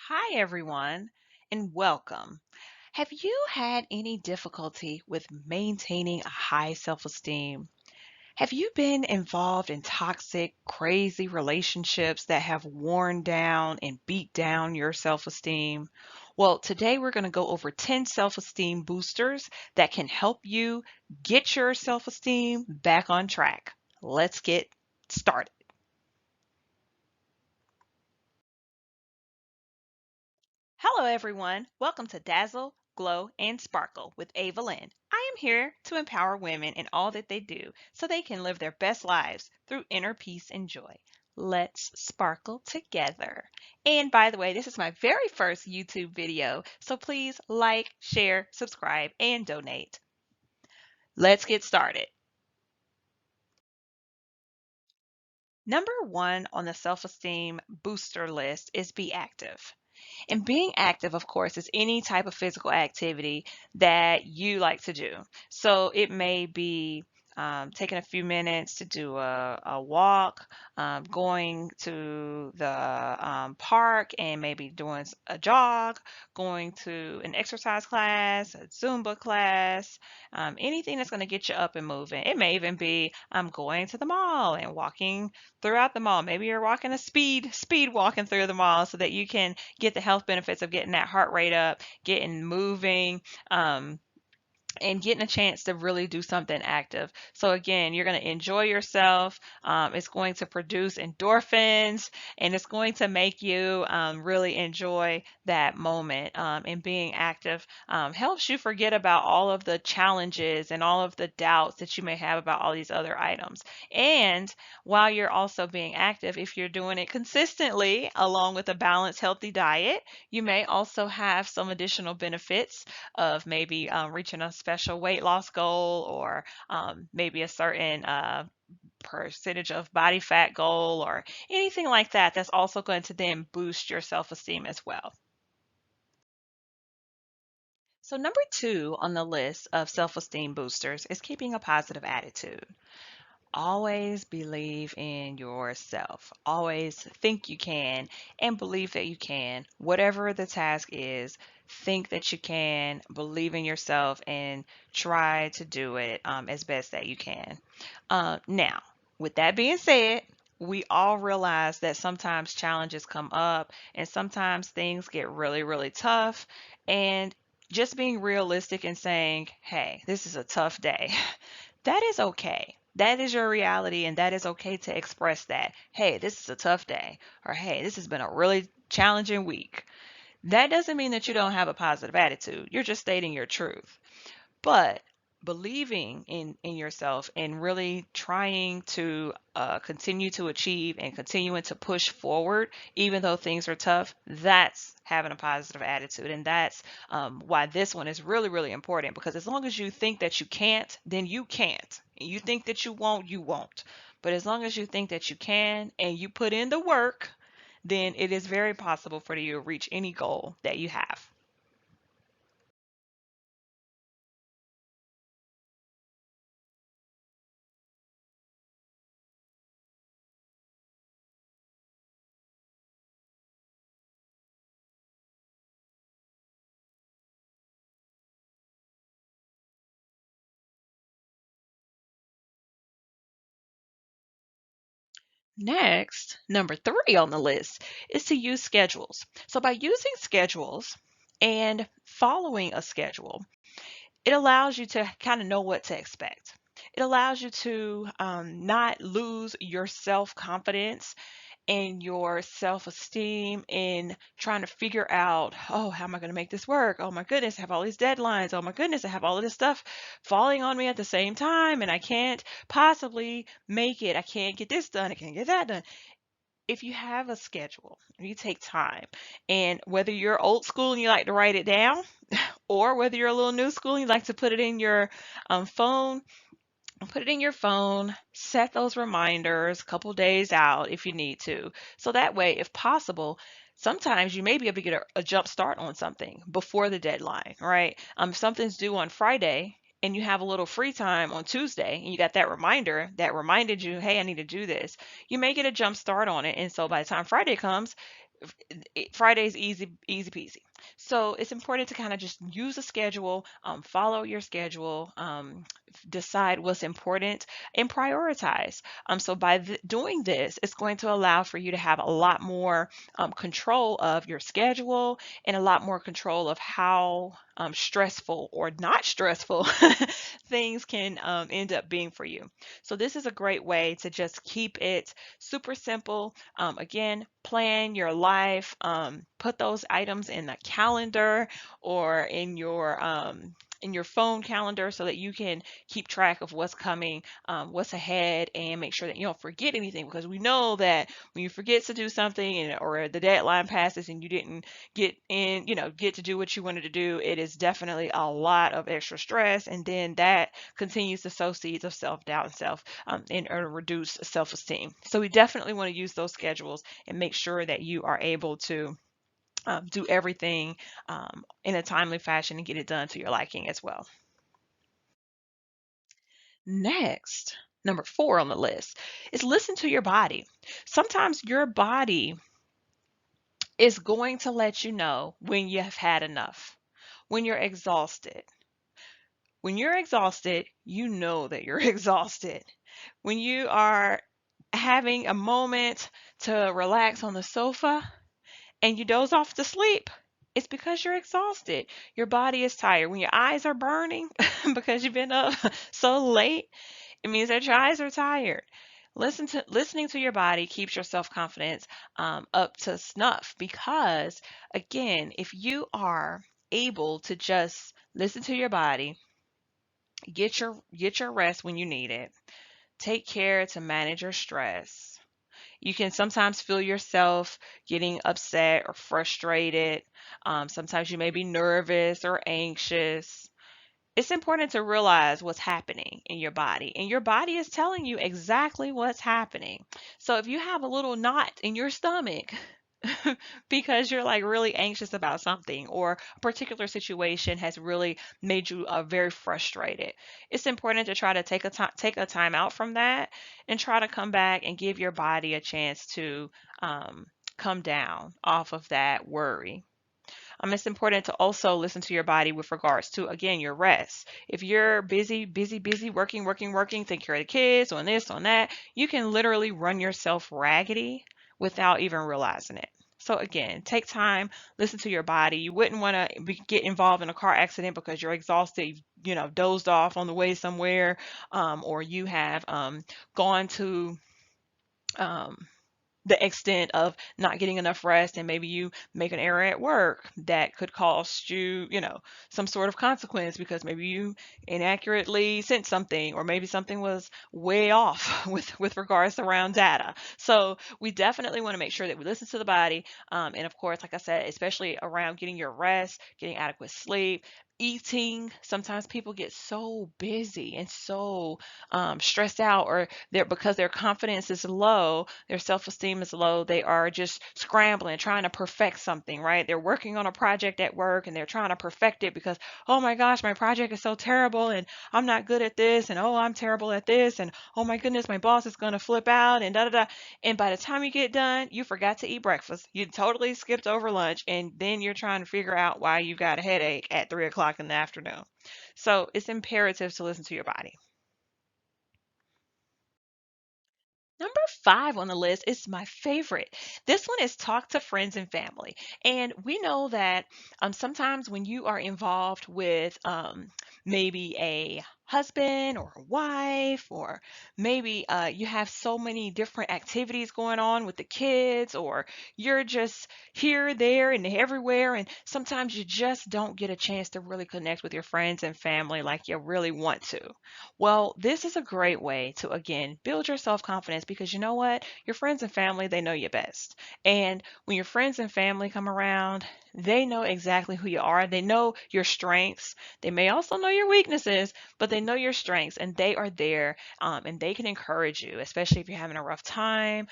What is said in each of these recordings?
Hi, everyone, and welcome. Have you had any difficulty with maintaining a high self esteem? Have you been involved in toxic, crazy relationships that have worn down and beat down your self esteem? Well, today we're going to go over 10 self esteem boosters that can help you get your self esteem back on track. Let's get started. Hello, everyone. Welcome to Dazzle, Glow, and Sparkle with Ava Lynn. I am here to empower women in all that they do so they can live their best lives through inner peace and joy. Let's sparkle together. And by the way, this is my very first YouTube video, so please like, share, subscribe, and donate. Let's get started. Number one on the self esteem booster list is be active. And being active, of course, is any type of physical activity that you like to do. So it may be taking a few minutes to do a walk, going to the park and maybe doing a jog, going to an exercise class, a Zumba class, anything that's going to get you up and moving. It may even be going to the mall and walking throughout the mall. Maybe you're walking a speed walking through the mall so that you can get the health benefits of getting that heart rate up, getting moving, um, and getting a chance to really do something active. So again, you're going to enjoy yourself. It's going to produce endorphins, and it's going to make you really enjoy that moment. And being active helps you forget about all of the challenges and all of the doubts that you may have about all these other items. And while you're also being active, if you're doing it consistently along with a balanced, healthy diet, you may also have some additional benefits of maybe reaching a special weight loss goal or maybe a certain percentage of body fat goal or anything like that. That's also going to then boost your self esteem as well. So, number two on the list of self esteem boosters is keeping a positive attitude. Always believe in yourself. Always think you can and believe that you can. Whatever the task is, think that you can, believe in yourself, and try to do it as best that you can. Now, with that being said, we all realize that sometimes challenges come up and sometimes things get really, really tough. And just being realistic and saying, hey, this is a tough day. That is okay. That is your reality, and that is okay to express that. Hey, this is a tough day, or hey, this has been a really challenging week. That doesn't mean that you don't have a positive attitude. You're just stating your truth. But believing in yourself and really trying to continue to achieve and continuing to push forward, even though things are tough, that's having a positive attitude. And that's why this one is really, really important because as long as you think that you can't, then you can't. And you think that you won't, you won't. But as long as you think that you can and you put in the work, then it is very possible for you to reach any goal that you have. Next, number three on the list is to use schedules. So, by using schedules and following a schedule, it allows you to kind of know what to expect. It allows you to not lose your self confidence and your self-esteem in trying to figure out, oh, how am I going to make this work? Oh my goodness, I have all these deadlines. Oh my goodness, I have all of this stuff falling on me at the same time and I can't possibly make it. I can't get this done. I can't get that done. If you have a schedule, you take time, and whether you're old school and you like to write it down, or whether you're a little new school and you like to put it in your phone, put it in your phone, set those reminders a couple days out if you need to. So that way, if possible, sometimes you may be able to get a jump start on something before the deadline, right? If something's due on Friday and you have a little free time on Tuesday and you got that reminder that reminded you, hey, I need to do this, you may get a jump start on it. And so by the time Friday comes, Friday's easy, easy peasy. So it's important to kind of just use a schedule, follow your schedule, decide what's important, and prioritize. So by doing this, it's going to allow for you to have a lot more control of your schedule and a lot more control of how stressful or not stressful things can end up being for you. So this is a great way to just keep it super simple. Again, plan your life, put those items in the calendar or in your phone calendar so that you can keep track of what's coming, what's ahead, and make sure that you don't forget anything, because we know that when you forget to do something and or the deadline passes and you didn't get to do what you wanted to do, it is definitely a lot of extra stress, and then that continues to sow seeds of self-doubt and and or reduce self-esteem. So we definitely want to use those schedules and make sure that you are able to do everything in a timely fashion and get it done to your liking as well. Next, number 4 on the list is listen to your body. Sometimes your body is going to let you know when you have had enough, when you're exhausted. When you're exhausted, you know that you're exhausted. When you are having a moment to relax on the sofa and you doze off to sleep, it's because you're exhausted. Your body is tired. When your eyes are burning because you've been up so late, it means that your eyes are tired. Listening to your body keeps your self-confidence up to snuff, because again, if you are able to just listen to your body, get your rest when you need it, take care to manage your stress. You can sometimes feel yourself getting upset or frustrated. Sometimes you may be nervous or anxious. It's important to realize what's happening in your body, and your body is telling you exactly what's happening. So if you have a little knot in your stomach because you're like really anxious about something, or a particular situation has really made you very frustrated, it's important to try to take a time out from that and try to come back and give your body a chance to come down off of that worry. It's important to also listen to your body with regards to, again, your rest. If you're busy, busy, busy, working, working, working, taking care of the kids, on this, on that, you can literally run yourself raggedy without even realizing it. So again, take time, listen to your body. You wouldn't want to get involved in a car accident because you're exhausted, dozed off on the way somewhere, or you have gone to um, the extent of not getting enough rest, and maybe you make an error at work that could cost you, some sort of consequence because maybe you inaccurately sent something, or maybe something was way off with regards around data. So we definitely want to make sure that we listen to the body, and of course, like I said, especially around getting your rest, getting adequate sleep, eating. Sometimes people get so busy and so stressed out, or because their confidence is low, their self-esteem is low, they are just scrambling, trying to perfect something, right? They're working on a project at work and they're trying to perfect it because, oh my gosh, my project is so terrible and I'm not good at this, and oh, I'm terrible at this, and oh my goodness, my boss is going to flip out, and da da da. And by the time you get done, you forgot to eat breakfast. You totally skipped over lunch, and then you're trying to figure out why you got a headache at 3 o'clock in the afternoon. So it's imperative to listen to your body. Number 5 on the list is my favorite. This one is talk to friends and family. And we know that sometimes when you are involved with maybe a husband or a wife, or maybe you have so many different activities going on with the kids, or you're just here, there, and everywhere. And sometimes you just don't get a chance to really connect with your friends and family like you really want to. Well, this is a great way to, again, build your self confidence, because you know what? Your friends and family, they know you best. And when your friends and family come around, they know exactly who you are. They know your strengths. They may also know your weaknesses, but they know your strengths, and they are there, and they can encourage you, especially if you're having a rough time,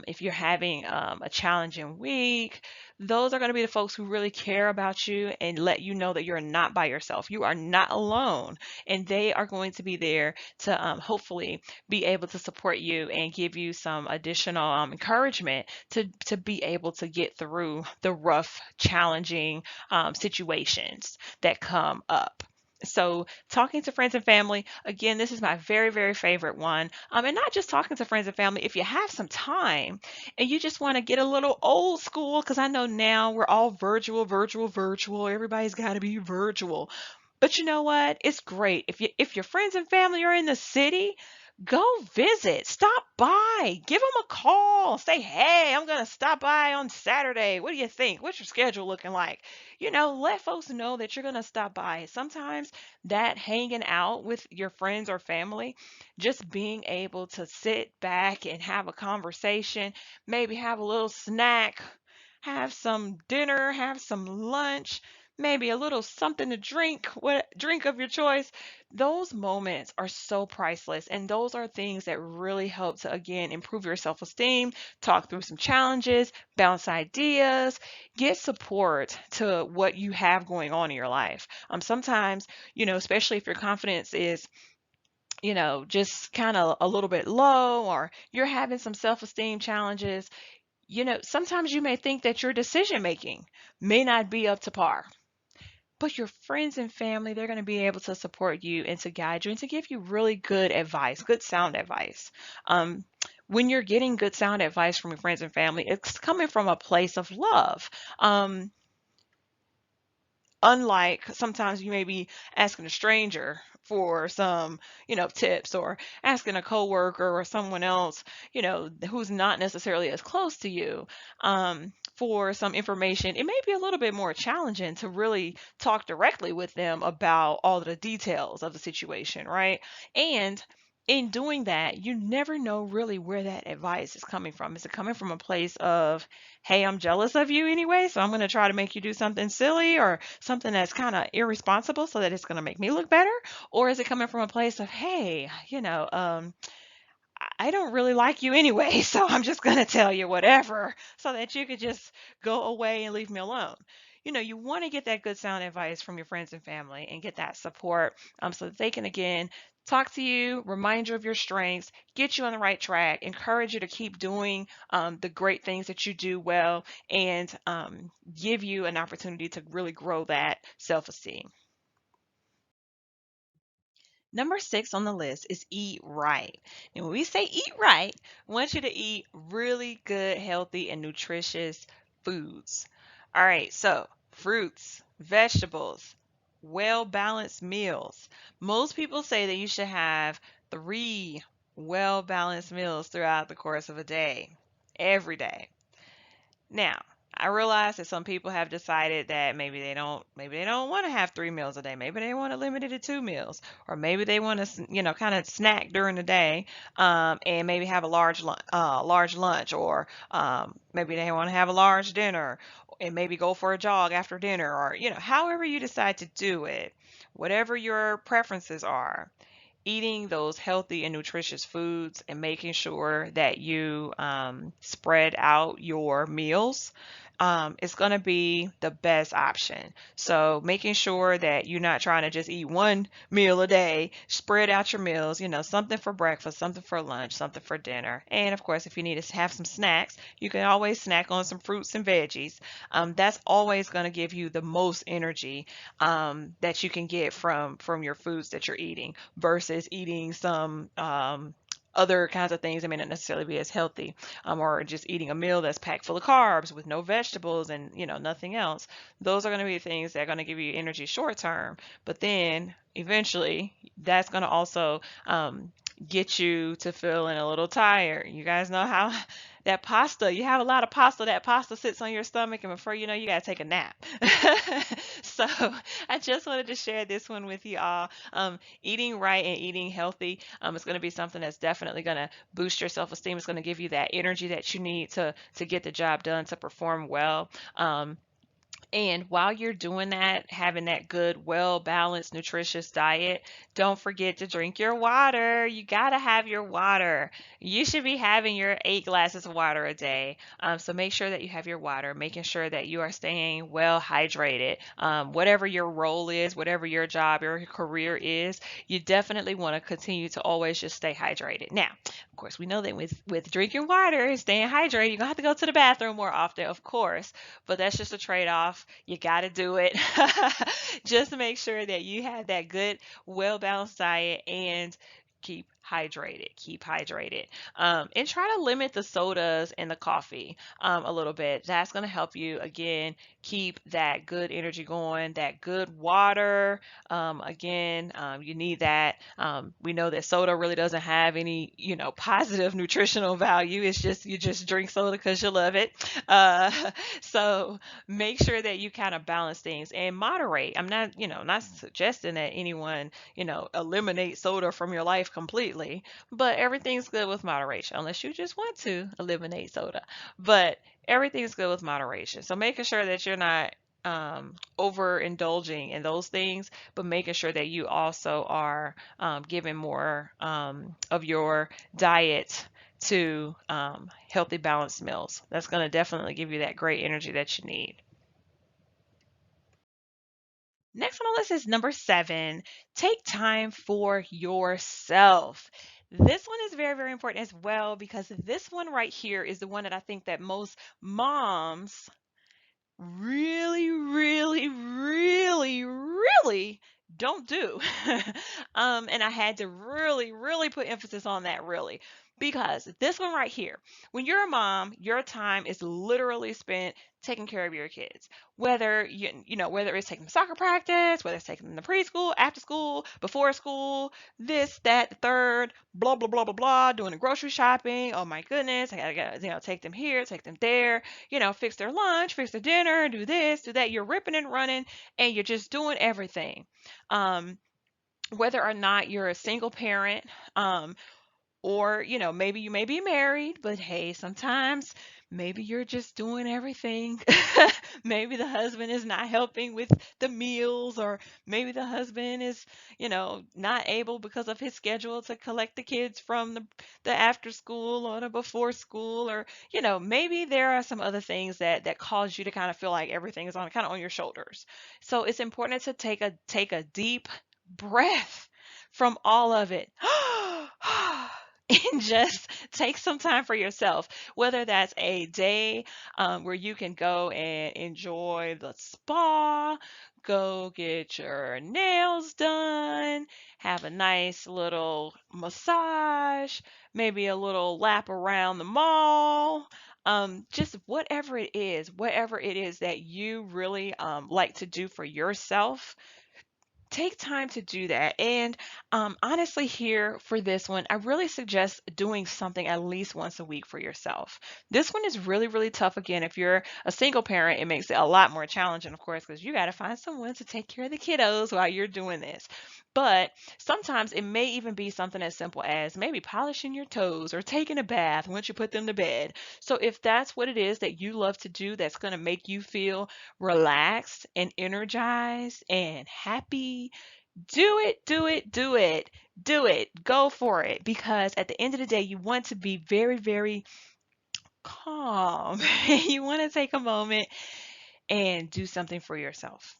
if you're having a challenging week. those are going to be the folks who really care about you and let you know that you're not by yourself. You are not alone. And they are going to be there to hopefully be able to support you and give you some additional encouragement to be able to get through the rough, challenging situations that come up. So, talking to friends and family, again, this is my very, very favorite one. And not just talking to friends and family, if you have some time and you just want to get a little old school, because I know now we're all virtual, virtual, virtual. Everybody's got to be virtual. But you know what? It's great. If your friends and family are in the city, go visit. Stop by. Give them a call. Say, "Hey, I'm going to stop by on Saturday. What do you think? What's your schedule looking like?" Let folks know that you're going to stop by. Sometimes that hanging out with your friends or family, just being able to sit back and have a conversation, maybe have a little snack, have some dinner, have some lunch, maybe a little something to drink, what drink of your choice. Those moments are so priceless, and those are things that really help to again improve your self-esteem, talk through some challenges, bounce ideas, get support to what you have going on in your life. Sometimes, especially if your confidence is just kind of a little bit low, or you're having some self-esteem challenges, sometimes you may think that your decision making may not be up to par. But your friends and family, they're going to be able to support you and to guide you and to give you really good advice, good sound advice. Um, when you're getting good sound advice from your friends and family, it's coming from a place of love. Um, Unlike sometimes you may be asking a stranger for some, tips, or asking a coworker or someone else, who's not necessarily as close to you, for some information. It may be a little bit more challenging to really talk directly with them about all of the details of the situation, right? And in doing that, you never know really where that advice is coming from. Is it coming from a place of, "Hey, I'm jealous of you anyway, so I'm going to try to make you do something silly or something that's kind of irresponsible so that it's going to make me look better?" Or is it coming from a place of, "Hey, I don't really like you anyway, so I'm just going to tell you whatever so that you could just go away and leave me alone." You want to get that good sound advice from your friends and family and get that support, so that they can, again, talk to you, remind you of your strengths, get you on the right track, encourage you to keep doing the great things that you do well, and give you an opportunity to really grow that self esteem. Number 6 on the list is eat right. And when we say eat right, I want you to eat really good, healthy, and nutritious foods. All right, so fruits, vegetables, well balanced meals. Most people say that you should have 3 well balanced meals throughout the course of a day, every day. Now, I realize that some people have decided that maybe they don't want to have 3 meals a day. Maybe they want to limit it to 2 meals, or maybe they want to, kind of snack during the day, and maybe have a large lunch, or maybe they want to have a large dinner, and maybe go for a jog after dinner, or however you decide to do it, whatever your preferences are, eating those healthy and nutritious foods and making sure that you spread out your meals is going to be the best option. So making sure that you're not trying to just eat 1 meal a day, spread out your meals, something for breakfast, something for lunch, something for dinner. And of course, if you need to have some snacks, you can always snack on some fruits and veggies. That's always going to give you the most energy that you can get from your foods that you're eating, versus eating some other kinds of things that may not necessarily be as healthy, or just eating a meal that's packed full of carbs with no vegetables and nothing else. Those are going to be things that are going to give you energy short term, but then eventually that's going to also get you to feeling a little tired. You guys know how that pasta, you have a lot of pasta, that pasta sits on your stomach, and before you know, you got to take a nap. So I just wanted to share this one with you all. Eating right and eating healthy is going to be something that's definitely going to boost your self-esteem. It's going to give you that energy that you need to get the job done, to perform well. And while you're doing that, having that good, well balanced, nutritious diet, don't forget to drink your water. You got to have your water. You should be having your 8 glasses of water a day. So make sure that you have your water, making sure that you are staying well hydrated. Whatever your role is, whatever your job, your career is, you definitely want to continue to always just stay hydrated. Now, of course, we know that with drinking water and staying hydrated, you're going to have to go to the bathroom more often, of course, but that's just a trade off. You got to do it. Just to make sure that you have that good, well balanced diet and keep hydrated. Keep hydrated. And try to limit the sodas and the coffee a little bit. That's going to help you, again, keep that good energy going, that good water. Again, you need that. We know that soda really doesn't have any, positive nutritional value. It's just you just drink soda because you love it. Uh, so make sure that you kind of balance things and moderate. I'm not, not suggesting that anyone, eliminate soda from your life completely, but everything's good with moderation, unless you just want to eliminate soda. But everything's good with moderation. So making sure that you're not overindulging in those things, but making sure that you also are giving more of your diet to healthy, balanced meals. That's going to definitely give you that great energy that you need. Next on the list is number 7. Take time for yourself. This one is very, very important as well, because this one right here is the one that I think that most moms really, really, really, really don't do. And I had to really, really put emphasis on that, really. Because this one right here, when you're a mom, your time is literally spent taking care of your kids. Whether whether it's taking them to soccer practice, whether it's taking them to preschool, after school, before school, this, that, the third, blah blah blah blah blah, doing the grocery shopping. Oh my goodness, I gotta take them here, take them there, fix their lunch, fix their dinner, do this, do that. You're ripping and running, and you're just doing everything. Um, whether or not you're a single parent, or, maybe you may be married, but hey, sometimes maybe you're just doing everything. Maybe the husband is not helping with the meals, or maybe the husband is, not able because of his schedule to collect the kids from the after school or the before school, or, maybe there are some other things that cause you to kind of feel like everything is on kind of on your shoulders. So it's important to take a deep breath from all of it. And just take some time for yourself, whether that's a day where you can go and enjoy the spa, go get your nails done, have a nice little massage, maybe a little lap around the mall. Just whatever it is that you really like to do for yourself, take time to do that. And honestly, here for this one, I really suggest doing something at least once a week for yourself. This one is really, really tough. Again, if you're a single parent, it makes it a lot more challenging, of course, because you got to find someone to take care of the kiddos while you're doing this. But sometimes it may even be something as simple as maybe polishing your toes or taking a bath once you put them to bed. So if that's what it is that you love to do, that's going to make you feel relaxed and energized and happy, do it, do it, do it, do it. Go for it. Because at the end of the day, you want to be very, very calm. You want to take a moment and do something for yourself.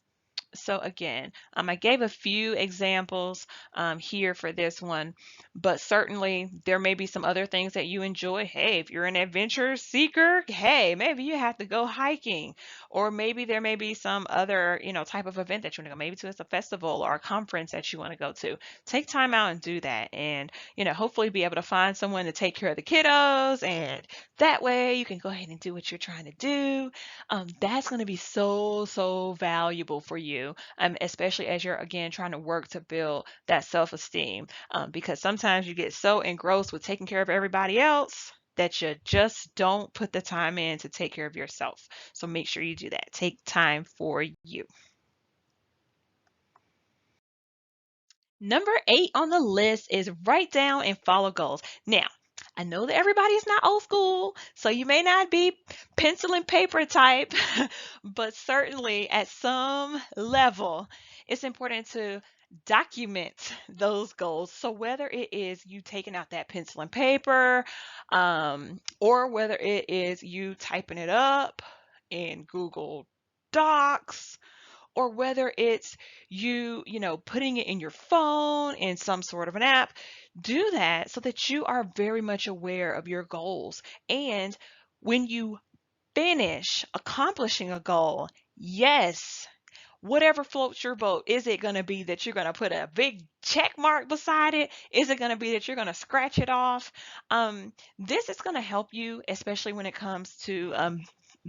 So again, I gave a few examples here for this one, but certainly there may be some other things that you enjoy. Hey, if you're an adventure seeker, hey, maybe you have to go hiking, or maybe there may be some other, type of event that you want to go, maybe to a festival or a conference that you want to go to. Take time out and do that, and hopefully be able to find someone to take care of the kiddos, and that way you can go ahead and do what you're trying to do. That's going to be so, so valuable for you, especially as you're, again, trying to work to build that self-esteem. Because sometimes you get so engrossed with taking care of everybody else that you just don't put the time in to take care of yourself. So make sure you do that. Take time for you. Number 8 on the list is write down and follow goals. Now, I know that everybody is not old school, so you may not be pencil and paper type, but certainly at some level, it's important to document those goals. So whether it is you taking out that pencil and paper, or whether it is you typing it up in Google Docs, or whether it's you putting it in your phone in some sort of an app, do that so that you are very much aware of your goals. And when you finish accomplishing a goal, yes, whatever floats your boat. Is it going to be that you're going to put a big check mark beside it? Is it going to be that you're going to scratch it off? This is going to help you, especially when it comes to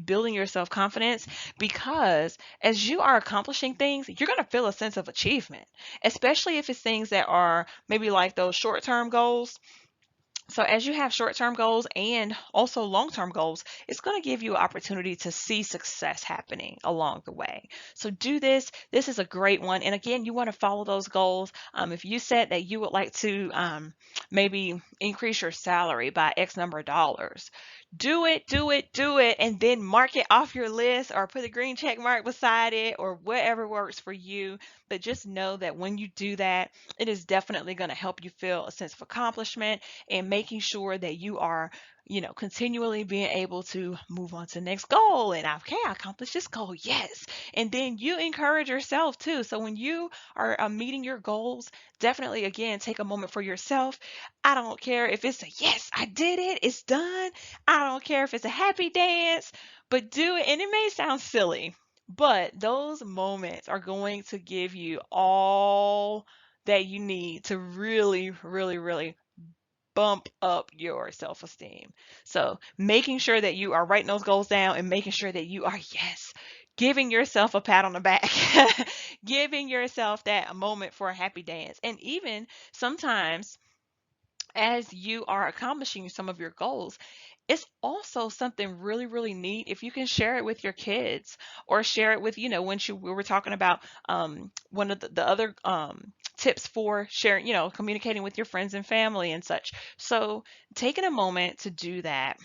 building your self confidence, because as you are accomplishing things, you're going to feel a sense of achievement, especially if it's things that are maybe like those short term goals. So as you have short-term goals and also long-term goals, it's going to give you an opportunity to see success happening along the way. So do this. This is a great one. And again, you want to follow those goals. If you said that you would like to maybe increase your salary by X number of dollars, do it, do it, do it, and then mark it off your list or put a green check mark beside it or whatever works for you. But just know that when you do that, it is definitely going to help you feel a sense of accomplishment and making sure that you are, continually being able to move on to the next goal. And okay, I accomplished this goal. Yes. And then you encourage yourself too. So when you are meeting your goals, definitely again, take a moment for yourself. I don't care if it's a yes, I did it, it's done. I don't care if it's a happy dance, but do it. And it may sound silly, but those moments are going to give you all that you need to really, really, really bump up your self esteem. So, making sure that you are writing those goals down and making sure that you are, yes, giving yourself a pat on the back, giving yourself that moment for a happy dance. And even sometimes, as you are accomplishing some of your goals, it's also something really, really neat if you can share it with your kids or share it with, when we were talking about one of the other tips for sharing, communicating with your friends and family and such. So taking a moment to do that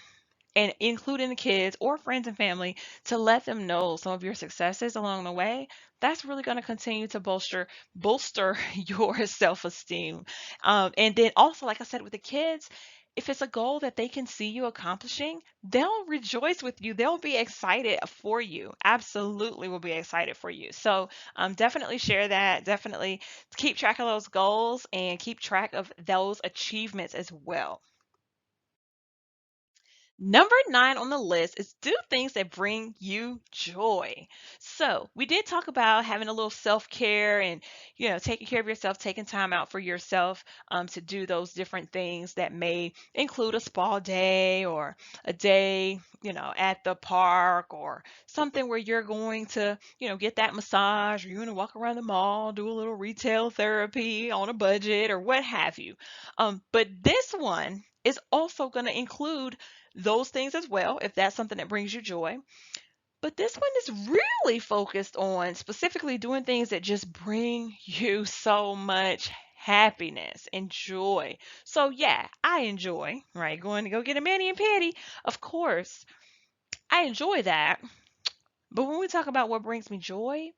and including the kids or friends and family to let them know some of your successes along the way, that's really going to continue to bolster your self-esteem. And then also, like I said, with the kids, if it's a goal that they can see you accomplishing, they'll rejoice with you. They'll be excited for you. Absolutely will be excited for you. So definitely share that. Definitely keep track of those goals and keep track of those achievements as well. Number 9 on the list is do things that bring you joy. So, we did talk about having a little self care and, taking care of yourself, taking time out for yourself to do those different things that may include a spa day or a day, at the park or something where you're going to, get that massage or you're going to walk around the mall, do a little retail therapy on a budget or what have you. But this one is also going to include those things as well, if that's something that brings you joy. But this one is really focused on specifically doing things that just bring you so much happiness and joy. So yeah, I enjoy, right, going to go get a mani and pedi. Of course, I enjoy that. But when we talk about what brings me joy,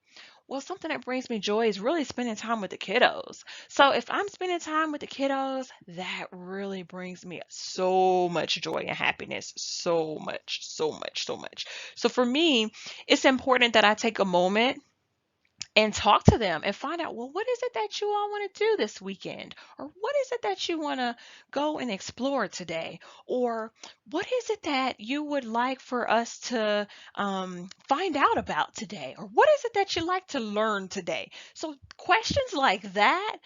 well, something that brings me joy is really spending time with the kiddos. So if I'm spending time with the kiddos, that really brings me so much joy and happiness. So much, so much, so much. So for me, it's important that I take a moment and talk to them and find out, well, what is it that you all want to do this weekend? Or what is it that you want to go and explore today? Or what is it that you would like for us to find out about today? Or what is it that you like to learn today? So questions like that,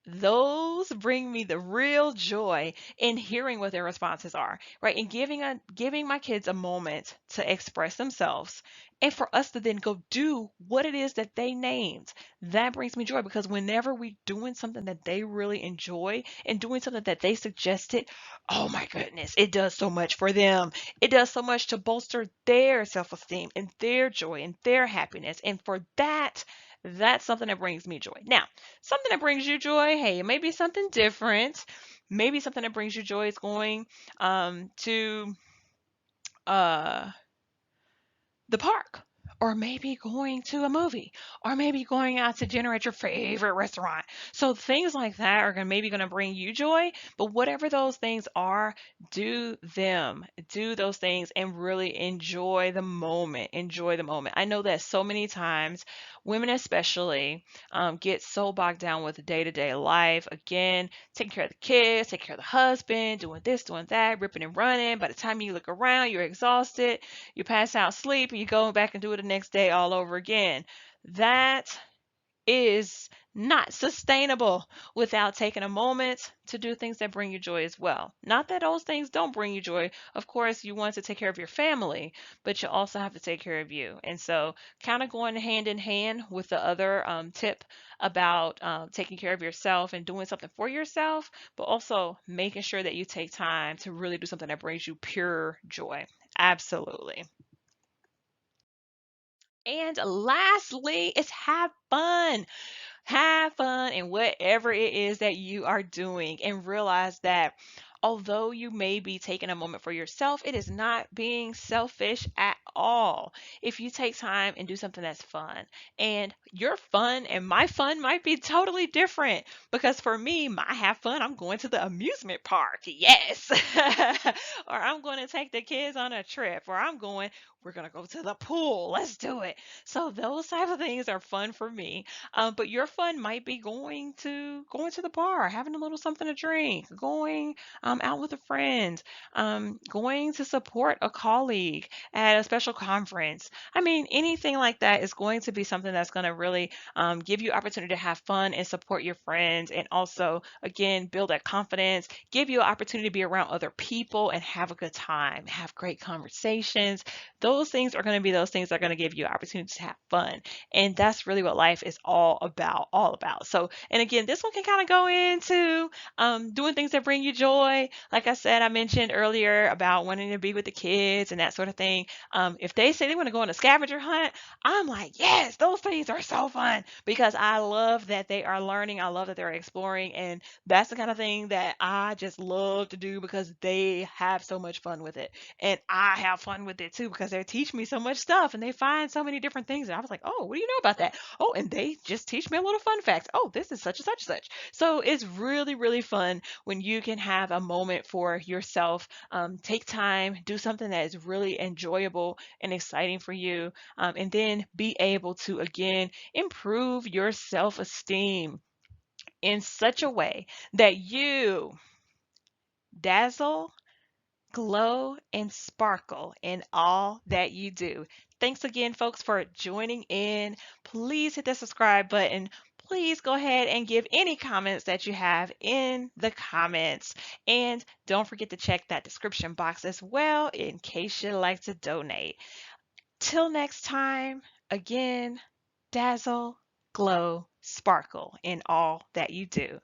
those bring me the real joy in hearing what their responses are, right? And giving my kids a moment to express themselves and for us to then go do what it is that they named. That brings me joy because whenever we doing something that they really enjoy and doing something that they suggested, oh my goodness, it does so much for them. It does so much to bolster their self-esteem and their joy and their happiness. And for that, that's something that brings me joy. Now, something that brings you joy, hey, it may be something different. Maybe something that brings you joy is going to uh, the park, or maybe going to a movie, or maybe going out to dinner at your favorite restaurant. So things like that are gonna maybe gonna bring you joy, but whatever those things are, do them. Do those things and really enjoy the moment. Enjoy the moment. I know that so many times, women especially, get so bogged down with day-to-day life. Again, taking care of the kids, taking care of the husband, doing this, doing that, ripping and running. By the time you look around, you're exhausted, you pass out, sleep, and you go back and do it the next day all over again. That is not sustainable without taking a moment to do things that bring you joy as well. Not that those things don't bring you joy. Of course, you want to take care of your family, but you also have to take care of you. And so, kind of going hand in hand with the other tip about taking care of yourself and doing something for yourself, but also making sure that you take time to really do something that brings you pure joy. Absolutely. And lastly, is have fun. Have fun in whatever it is that you are doing, and realize that although you may be taking a moment for yourself, it is not being selfish at all. If you take time and do something that's fun, and your fun and my fun might be totally different, because for me, my have fun, I'm going to the amusement park. Yes. Or I'm going to take the kids on a trip, or we're going to go to the pool. Let's do it. So those type of things are fun for me. But your fun might be going to the bar, having a little something to drink, going out with a friend, going to support a colleague at a special conference. I mean, anything like that is going to be something that's going to really give you opportunity to have fun and support your friends, and also again build that confidence, give you an opportunity to be around other people and have a good time, have great conversations. Those things are going to be those things that are going to give you opportunities to have fun, and that's really what life is all about. So, and again, this one can kind of go into doing things that bring you joy. Like I said, I mentioned earlier about wanting to be with the kids and that sort of thing. If they say they want to go on a scavenger hunt, I'm like, yes, those things are so fun, because I love that they are learning. I love that they're exploring, and that's the kind of thing that I just love to do, because they have so much fun with it, and I have fun with it too, because they teach me so much stuff and they find so many different things. And I was like, oh, what do you know about that? Oh, and they just teach me a little fun fact. Oh, this is such and such and such. So it's really, really fun when you can have a moment for yourself. Take time, do something that is really enjoyable and exciting for you, and then be able to again improve your self esteem in such a way that you dazzle, glow, and sparkle in all that you do. Thanks again, folks, for joining in. Please hit the subscribe button. Please go ahead and give any comments that you have in the comments. And don't forget to check that description box as well in case you'd like to donate. Till next time, again, dazzle, glow, sparkle in all that you do.